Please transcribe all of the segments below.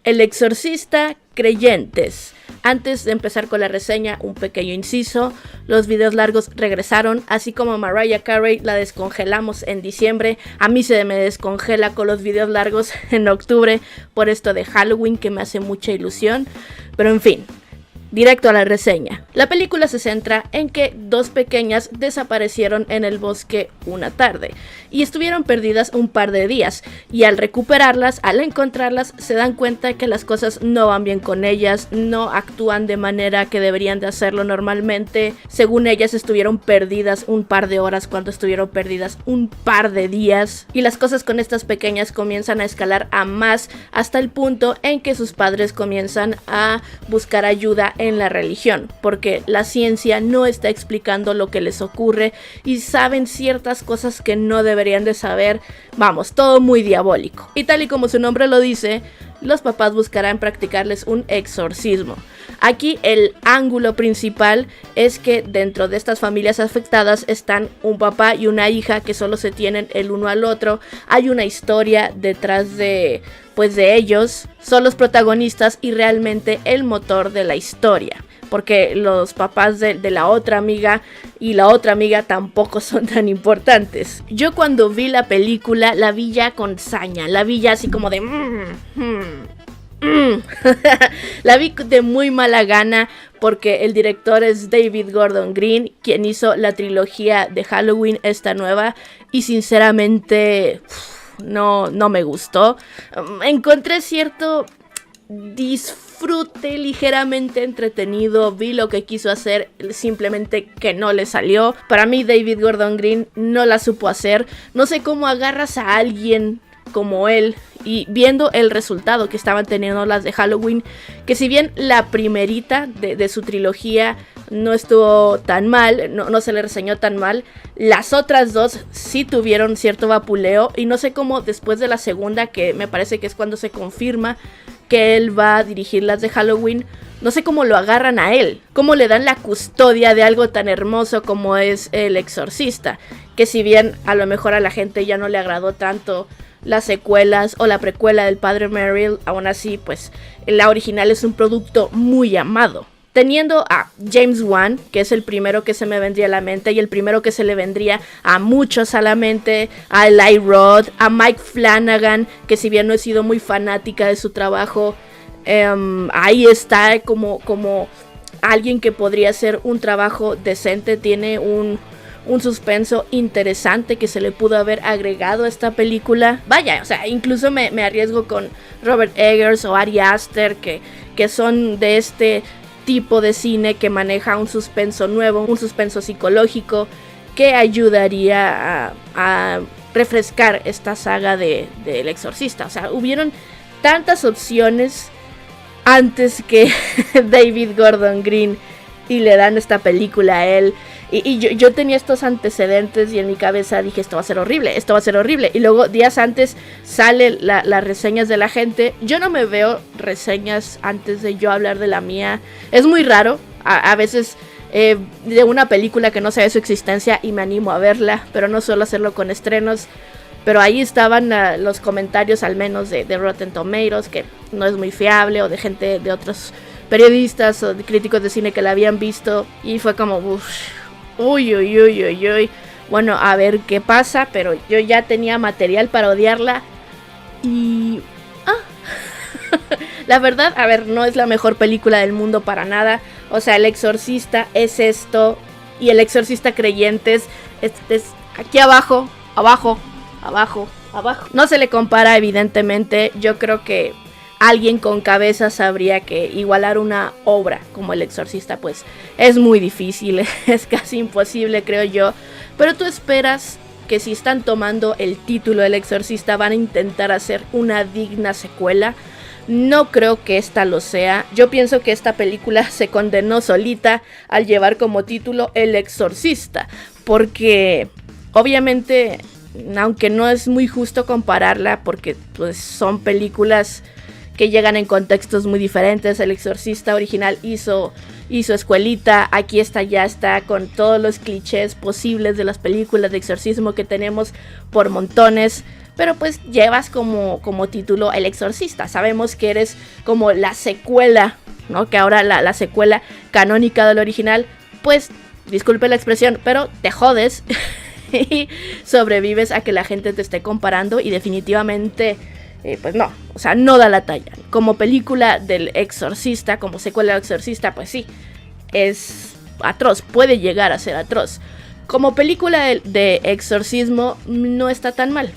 El Exorcista Creyentes. Antes de empezar con la reseña, un pequeño inciso. Los videos largos regresaron, así como Mariah Carey la descongelamos en diciembre. A mí se me descongela con los videos largos en octubre por esto de Halloween, que me hace mucha ilusión. Pero en fin, directo a la reseña. La película se centra en que dos pequeñas desaparecieron en el bosque una tarde y estuvieron perdidas un par de días, y al recuperarlas, al encontrarlas, se dan cuenta que las cosas no van bien con ellas, no actúan de manera que deberían de hacerlo normalmente. Según ellas, estuvieron perdidas un par de horas cuando estuvieron perdidas un par de días, y las cosas con estas pequeñas comienzan a escalar a más, hasta el punto en que sus padres comienzan a buscar ayuda en la religión, porque la ciencia no está explicando lo que les ocurre y saben ciertas cosas que no deberían de saber. Vamos, todo muy diabólico. Y tal y como su nombre lo dice, los papás buscarán practicarles un exorcismo. Aquí el ángulo principal es que dentro de estas familias afectadas están un papá y una hija que solo se tienen el uno al otro. Hay una historia detrás de ellos, son los protagonistas y realmente el motor de la historia, porque los papás de la otra amiga y la otra amiga tampoco son tan importantes. Yo cuando vi la película la vi ya con saña, la vi ya así como de la vi de muy mala gana, porque el director es David Gordon Green, quien hizo la trilogía de Halloween, esta nueva, y sinceramente no me gustó. Encontré cierto disfrute ligeramente entretenido, vi lo que quiso hacer, simplemente que no le salió. Para mí David Gordon Green no la supo hacer. No sé cómo agarras a alguien como él, y viendo el resultado que estaban teniendo las de Halloween, que si bien la primerita de su trilogía no estuvo tan mal, no se le reseñó tan mal, las otras dos sí tuvieron cierto vapuleo, y no sé cómo después de la segunda, que me parece que es cuando se confirma que él va a dirigir las de Halloween, no sé cómo lo agarran a él, cómo le dan la custodia de algo tan hermoso como es El Exorcista, que si bien a lo mejor a la gente ya no le agradó tanto las secuelas o la precuela del Padre Merrill, aún así pues la original es un producto muy amado. Teniendo a James Wan, que es el primero que se me vendría a la mente y el primero que se le vendría a muchos a la mente, a Eli Roth, a Mike Flanagan, que si bien no he sido muy fanática de su trabajo, ahí está como alguien que podría hacer un trabajo decente. Tiene un suspenso interesante que se le pudo haber agregado a esta película. Vaya, o sea, incluso me arriesgo con Robert Eggers o Ari Aster, que son de este tipo de cine que maneja un suspenso nuevo, un suspenso psicológico, que ayudaría a refrescar esta saga de El Exorcista. O sea, hubieron tantas opciones antes que David Gordon Green, y le dan esta película a él. Y yo tenía estos antecedentes y en mi cabeza dije, esto va a ser horrible, esto va a ser horrible. Y luego días antes salen las reseñas de la gente. Yo no me veo reseñas antes de yo hablar de la mía. Es muy raro, a veces de una película que no sabe su existencia y me animo a verla, pero no suelo hacerlo con estrenos. Pero ahí estaban los comentarios, al menos de Rotten Tomatoes, que no es muy fiable, o de gente, de otros periodistas o de críticos de cine que la habían visto, y fue como uy. Bueno, a ver qué pasa, pero yo ya tenía material para odiarla. Y la verdad, a ver, no es la mejor película del mundo para nada. O sea, El Exorcista es esto, y El Exorcista Creyentes es aquí abajo. No se le compara, evidentemente. Yo creo que alguien con cabeza sabría que igualar una obra como El Exorcista pues es muy difícil, es casi imposible, creo yo. Pero tú esperas que si están tomando el título del Exorcista van a intentar hacer una digna secuela. No creo que esta lo sea. Yo pienso que esta película se condenó solita al llevar como título El Exorcista, porque obviamente, aunque no es muy justo compararla, porque pues son películas que llegan en contextos muy diferentes. El Exorcista original hizo escuelita, aquí ya está con todos los clichés posibles de las películas de exorcismo que tenemos por montones. pero pues llevas como título El Exorcista. Sabemos que eres como la secuela, ¿no? Que ahora la secuela canónica del original, pues, disculpe la expresión, pero te jodes y sobrevives a que la gente te esté comparando y definitivamente, pues no, o sea, no da la talla. Como película del Exorcista, como secuela del Exorcista, pues sí, es atroz, puede llegar a ser atroz. Como película de exorcismo no está tan mal,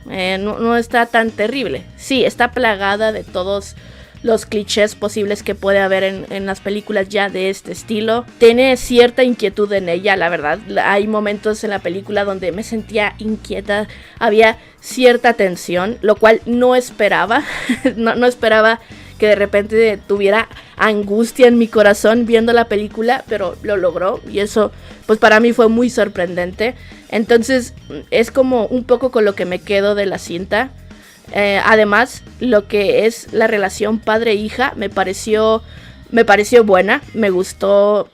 no está tan terrible. Sí, está plagada de todos los clichés posibles que puede haber en las películas ya de este estilo. Tiene cierta inquietud en ella, la verdad. Hay momentos en la película donde me sentía inquieta, había cierta tensión, lo cual no esperaba. no esperaba que de repente tuviera angustia en mi corazón viendo la película, pero lo logró y eso pues para mí fue muy sorprendente. Entonces es como un poco con lo que me quedo de la cinta. Además, lo que es la relación padre-hija me pareció buena, me gustó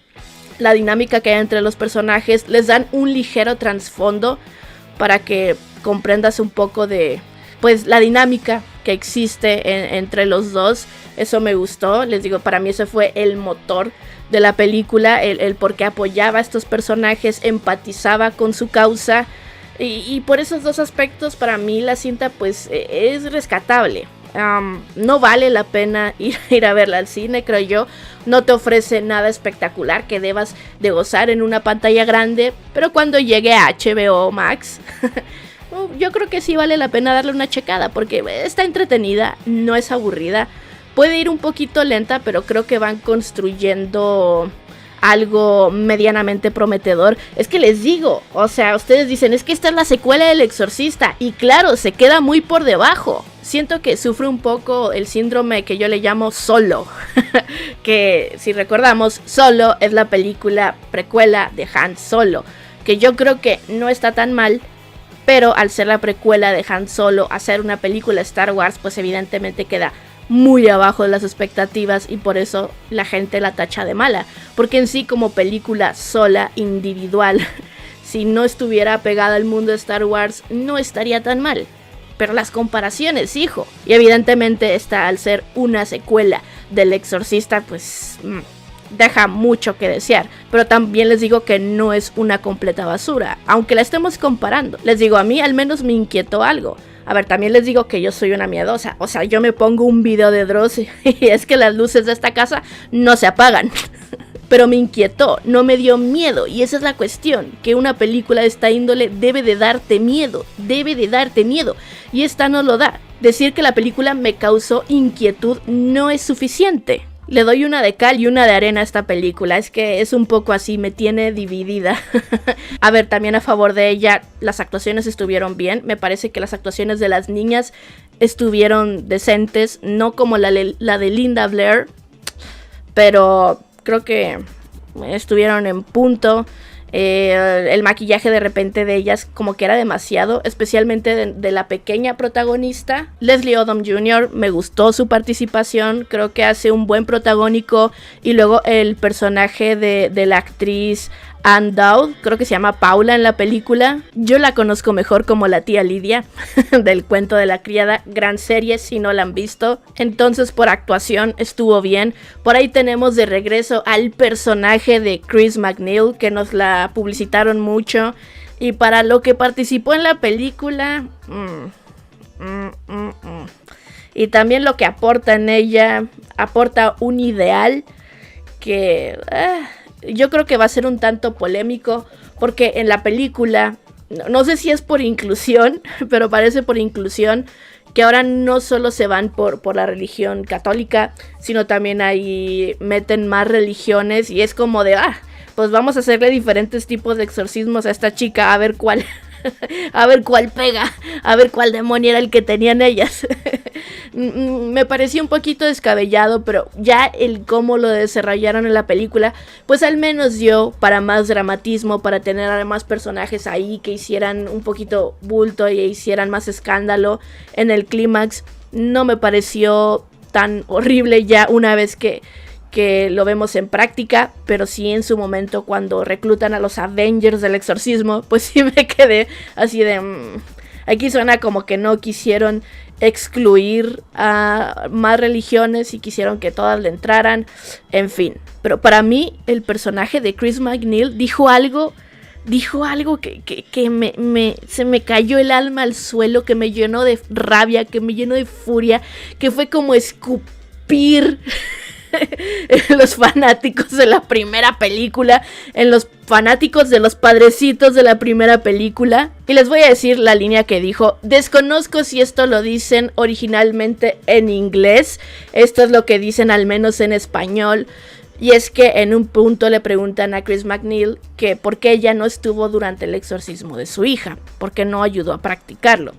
la dinámica que hay entre los personajes, les dan un ligero trasfondo para que comprendas un poco de pues la dinámica que existe entre los dos. Eso me gustó, les digo, para mí ese fue el motor de la película, el por qué apoyaba a estos personajes, empatizaba con su causa. Y por esos dos aspectos para mí la cinta pues es rescatable. No vale la pena ir a verla al cine, creo yo. No te ofrece nada espectacular que debas de gozar en una pantalla grande. Pero cuando llegue a HBO Max, yo creo que sí vale la pena darle una checada. Porque está entretenida, no es aburrida. Puede ir un poquito lenta, pero creo que van construyendo algo medianamente prometedor. Es que les digo, o sea, ustedes dicen, es que esta es la secuela del Exorcista, y claro, se queda muy por debajo. Siento que sufre un poco el síndrome que yo le llamo Solo, que si recordamos, Solo es la película precuela de Han Solo, que yo creo que no está tan mal, pero al ser la precuela de Han Solo, hacer una película Star Wars, pues evidentemente queda muy abajo de las expectativas y por eso la gente la tacha de mala, porque en sí como película sola, individual, si no estuviera pegada al mundo de Star Wars no estaría tan mal, pero las comparaciones, hijo, y evidentemente esta al ser una secuela del Exorcista pues deja mucho que desear, pero también les digo que no es una completa basura, aunque la estemos comparando. Les digo, a mí al menos me inquietó algo. A ver, también les digo que yo soy una miedosa. O sea, yo me pongo un video de Dross y es que las luces de esta casa no se apagan. Pero me inquietó, no me dio miedo. Y esa es la cuestión, que una película de esta índole debe de darte miedo. Debe de darte miedo. Y esta no lo da. Decir que la película me causó inquietud no es suficiente. Le doy una de cal y una de arena a esta película, es que es un poco así, me tiene dividida. A ver, también a favor de ella, las actuaciones estuvieron bien, me parece que las actuaciones de las niñas estuvieron decentes, no como la de Linda Blair, pero creo que estuvieron en punto. El maquillaje de repente de ellas como que era demasiado, especialmente de la pequeña protagonista Leslie Odom Jr. Me gustó su participación, creo que hace un buen protagónico. Y luego el personaje de la actriz Ann Dowd, creo que se llama Paula en la película. Yo la conozco mejor como la tía Lidia del cuento de la criada, gran serie si no la han visto. Entonces por actuación estuvo bien. Por ahí tenemos de regreso al personaje de Chris McNeil, que nos la publicitaron mucho. Y para lo que participó en la película, y también lo que aporta en ella, aporta un ideal que yo creo que va a ser un tanto polémico, porque en la película, no sé si es por inclusión, pero parece por inclusión, que ahora no solo se van por la religión católica, sino también ahí meten más religiones y es como de, pues vamos a hacerle diferentes tipos de exorcismos a esta chica, a ver cuál pega, a ver cuál demonio era el que tenían ellas. Me pareció un poquito descabellado, pero ya el cómo lo desarrollaron en la película, pues al menos dio para más dramatismo, para tener además personajes ahí que hicieran un poquito bulto y hicieran más escándalo en el clímax. No me pareció tan horrible ya una vez que lo vemos en práctica, pero sí en su momento cuando reclutan a los Avengers del exorcismo, pues sí me quedé así de... Aquí suena como que no quisieron excluir a más religiones y quisieron que todas le entraran, en fin. Pero para mí el personaje de Chris MacNeil dijo algo que se me cayó el alma al suelo, que me llenó de rabia, que me llenó de furia, que fue como escupir en los fanáticos de la primera película, en los fanáticos de los padrecitos de la primera película. Y les voy a decir la línea que dijo. Desconozco si esto lo dicen originalmente en inglés. Esto es lo que dicen al menos en español. Y es que en un punto le preguntan a Chris MacNeil que por qué ella no estuvo durante el exorcismo de su hija, por qué no ayudó a practicarlo.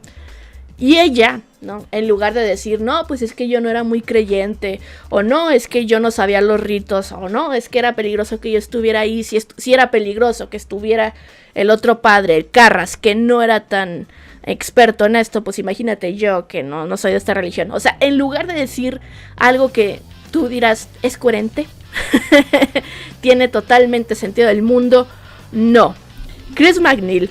Y ella, ¿no? En lugar de decir, no, pues es que yo no era muy creyente, o no, es que yo no sabía los ritos, o no, es que era peligroso que yo estuviera ahí, si era peligroso que estuviera el otro padre, el Karras, que no era tan experto en esto, pues imagínate yo que no soy de esta religión. O sea, en lugar de decir algo que tú dirás, ¿es coherente? Tiene totalmente sentido del mundo. No. Chris MacNeil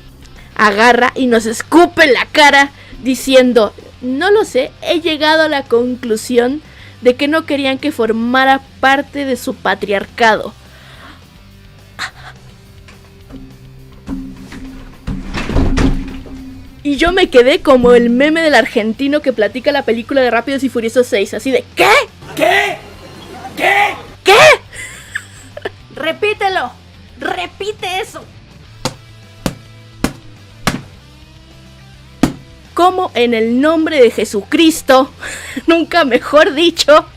agarra y nos escupe en la cara diciendo, no lo sé, he llegado a la conclusión de que no querían que formara parte de su patriarcado. Y yo me quedé como el meme del argentino que platica la película de Rápidos y Furiosos 6, así de ¿qué? ¿Qué? ¿Qué? ¿Qué? Repítelo. Repite eso. ¿Cómo en el nombre de Jesucristo, nunca mejor dicho,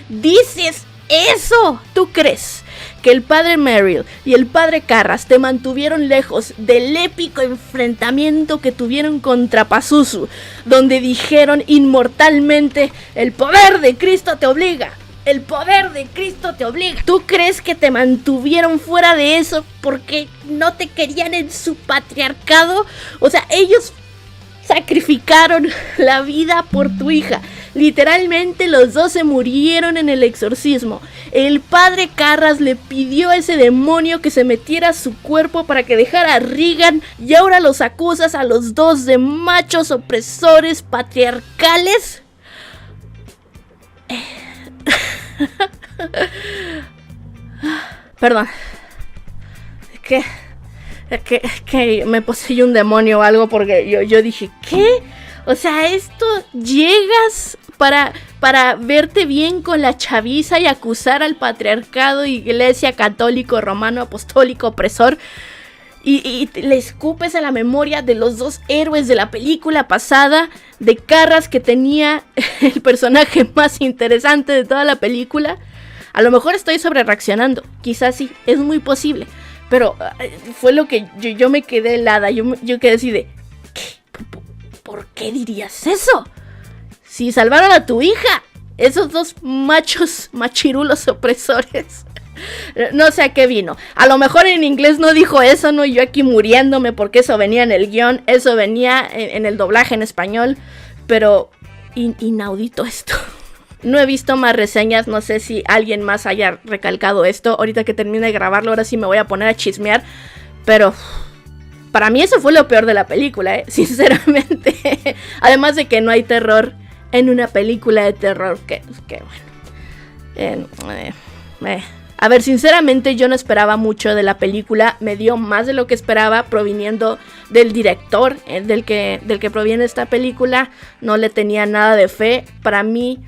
dices eso? ¿Tú crees que el padre Merrill y el padre Karras te mantuvieron lejos del épico enfrentamiento que tuvieron contra Pazuzu, donde dijeron inmortalmente, el poder de Cristo te obliga? El poder de Cristo te obliga. ¿Tú crees que te mantuvieron fuera de eso porque no te querían en su patriarcado? O sea, ellos sacrificaron la vida por tu hija. Literalmente los dos se murieron en el exorcismo. El padre Karras le pidió a ese demonio que se metiera a su cuerpo para que dejara a Regan, y ahora los acusas a los dos de machos opresores patriarcales. Perdón. Que me poseyó un demonio o algo, porque yo dije, ¿qué? O sea, esto llegas para verte bien con la chaviza y acusar al patriarcado, iglesia católico, romano, apostólico, opresor. Y le escupes a la memoria de los dos héroes de la película pasada, de Karras, que tenía el personaje más interesante de toda la película. A lo mejor estoy sobre reaccionando, quizás sí, es muy posible. Pero fue lo que yo me quedé helada, yo quedé así de, ¿qué? ¿Por qué dirías eso? Si salvaron a tu hija, esos dos machos machirulos opresores. No sé a qué vino. A lo mejor en inglés no dijo eso, no, yo aquí muriéndome porque eso venía en el guión, eso venía en el doblaje en español, pero inaudito esto. No he visto más reseñas, no sé si alguien más haya recalcado esto. Ahorita que termine de grabarlo, ahora sí me voy a poner a chismear, pero para mí eso fue lo peor de la película, sinceramente. Además de que no hay terror en una película de terror, que bueno. A ver, sinceramente yo no esperaba mucho de la película, me dio más de lo que esperaba proviniendo del director del que proviene esta película, no le tenía nada de fe. Para mí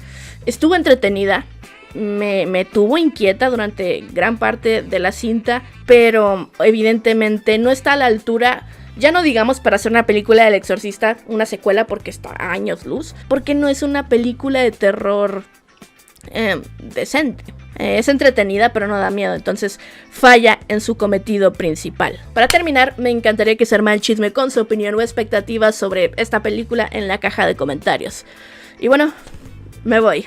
estuvo entretenida, me tuvo inquieta durante gran parte de la cinta, pero evidentemente no está a la altura, ya no digamos para hacer una película del Exorcista, una secuela, porque está a años luz, porque no es una película de terror decente. Es entretenida, pero no da miedo, entonces falla en su cometido principal. Para terminar, me encantaría que se armara el chisme con su opinión o expectativas sobre esta película en la caja de comentarios. Y bueno, me voy.